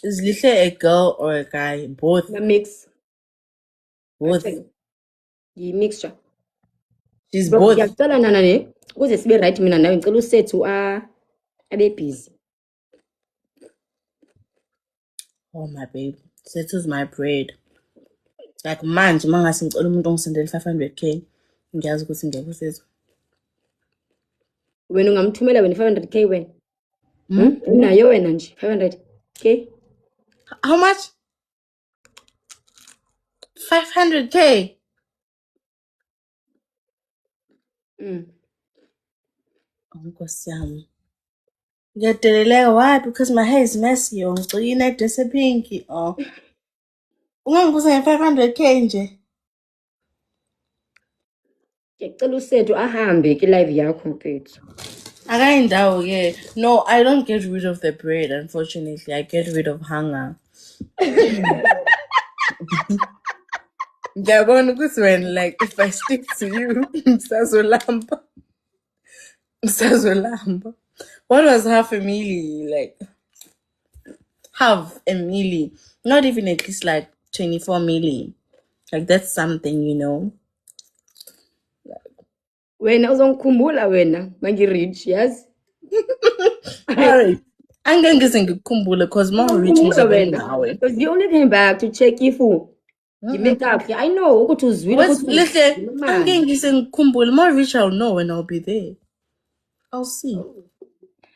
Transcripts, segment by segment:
Is Lihle a girl or a guy? Both. A mix. Both. Yi-mixture. She's Bro, both. ngiyacela nana ne ukuze sibe right mina nawe ngicela usethu abe busy. Oh my babe. Settles my bread. Like manje mangase ngicela umuntu ongisendele 500k. Ngiyazi ukuthi ngeke sethu. Wena ungamthumela wena 500k wena. Unayo wena nje 500k. How much? 500k. Nkosi yami. Ngiyadeleleka. Why? Because my hair is messy. Ngicela inedress pinky. Oh. Ungangibuza nge-500k nje. Ngiyacela usethu ahambe ke live yakho mfethu. Akayindawo ke. No, I don't get rid of the bread, unfortunately. I get rid of hunger. Ngiyabona ukuthi wena, like, if I stick to you, ngisazolamba. What was half a milli? Like, half a milli. Not even at least like 24 milli. Like, that's something, you know. Wena uzongikhumbula wena mangi-rich yazi. Alright. Angeke ngize ngikukhumbule because more rich ngizobona ngawe. Because you only came back to check if you make up. I know ukuthi uzwile ukuthi Listen, angeke ngize ngikukhumbule. More rich I'll know when I'll be there. I'll see.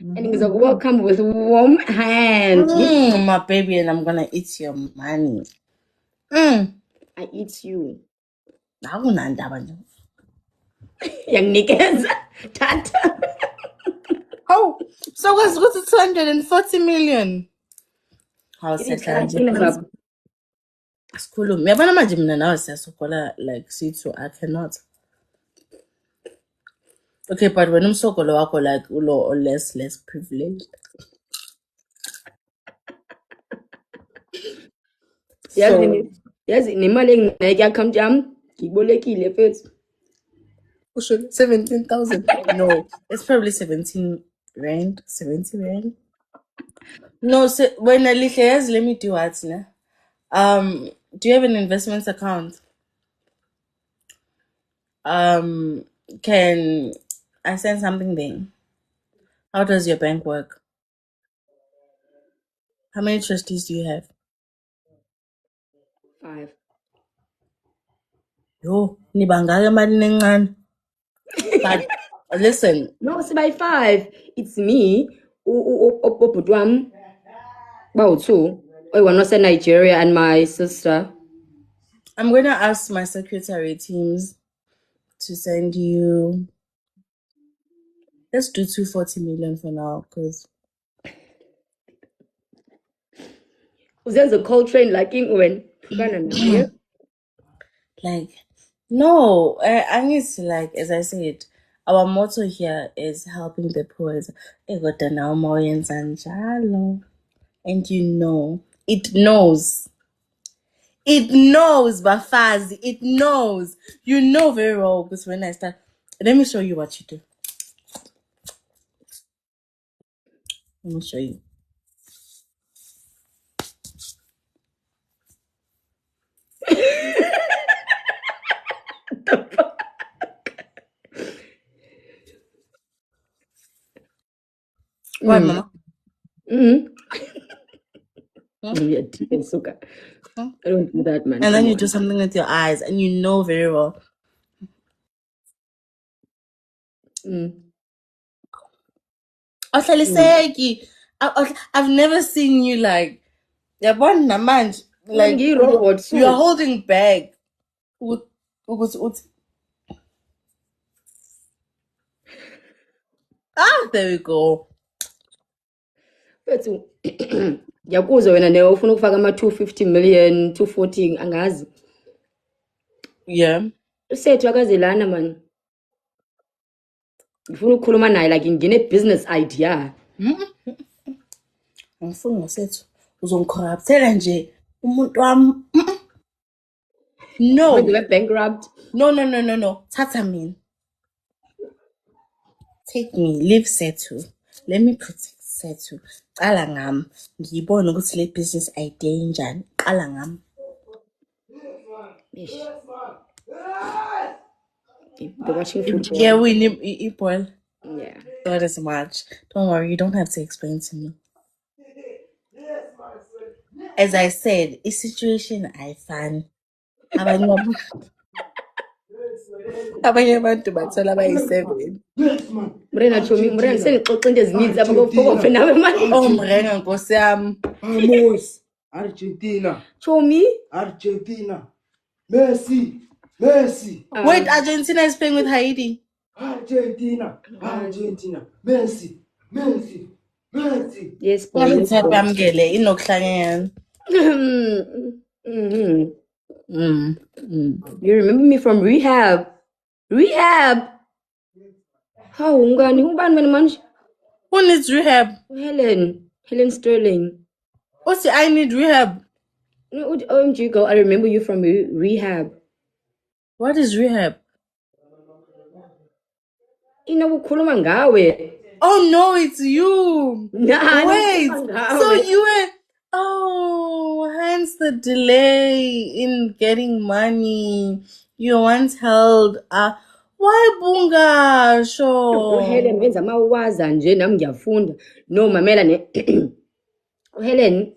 And ngizokuba welcome with warm hands. My baby, and I'm gonna eat your money. I eat you. Akunandaba nje. Yanginikeza tata. Oh, so what's 240 million? How setla nje. Asikhulumi. Uyabona manje mina nawe siyasokola like sithu I cannot. Okay, but when umsokolo wakho like ulo or less privileged. Yazi nemali enginayo ku-account yami ngiyibolekile mfethu. 17,000. No, it's probably 17 rand, 70 rand. No, so when Lihle, let me do what now. Do you have an investments account? Can I send something there? How does your bank work? How many trustees do you have? 5. Yo, nibangaka imali nencane. But listen. No, it's by 5. It's me, ubhuti wami, bawu-2. One was in Nigeria and my sister. I'm going to ask my secretary teams to send you. Let's do 240 million for now, because. There's a cold train like England. Like, no, I need to, like, as I said, our motto here is helping the poor. And you know, it knows. It knows, Bafazi. It knows. You know very well, because when I start, let me show you what you do. Let me show you. The fuck? What, Mama? I don't do that, man. And then you do something with your eyes, and you know very well. I've never seen you like like you're holding back. There we go. Yakuzwa wena ne ufuna ukufaka ama 250 million 240 angazi. Yeah. Usethu akazelana man. Ngifuna ukukhuluma naye like ngine business idea. Ngifuna ngasethu uzongicorruptela nje umuntu wami. No. When you were bankrupt. No. Tata mean. Take me, leave Sethu. Let me protect Sethu, qala ngami. Ngiyibona ukuthi le business idea injani. Qala ngami. Ish. They're watching football. Yeah, we need boil. Yeah. Not as much. Don't worry, you don't have to explain to me. As I said, a situation I find. Abanye abantu bathola bayi-7. Mrena Chomi, Mrena senixoxa into ezininzi apha kofokofe nawe manje. Oh Mrenga Nkosi yami. Vamos! Argentina! Chomi? Argentina! Messi! Messi! Wait, Argentina is playing with Haiti. Argentina! Argentina! Messi! Messi! Messi! Yes, boy. Yes, boy. Bamgele inokuhlangana. You remember me from rehab? Rehab? How ungani? Ubani wena manje? Who needs rehab? Helen Sterling. What's I need rehab? No, OMG girl, I remember you from rehab. What is rehab? Inakukhuluma ngawe. Oh no, it's you. Nah, wait. So you were hence the delay in getting money. You once held why bunga sure. Helen wenza mawaza nje nami ngiyafunda. No mamela ne Helen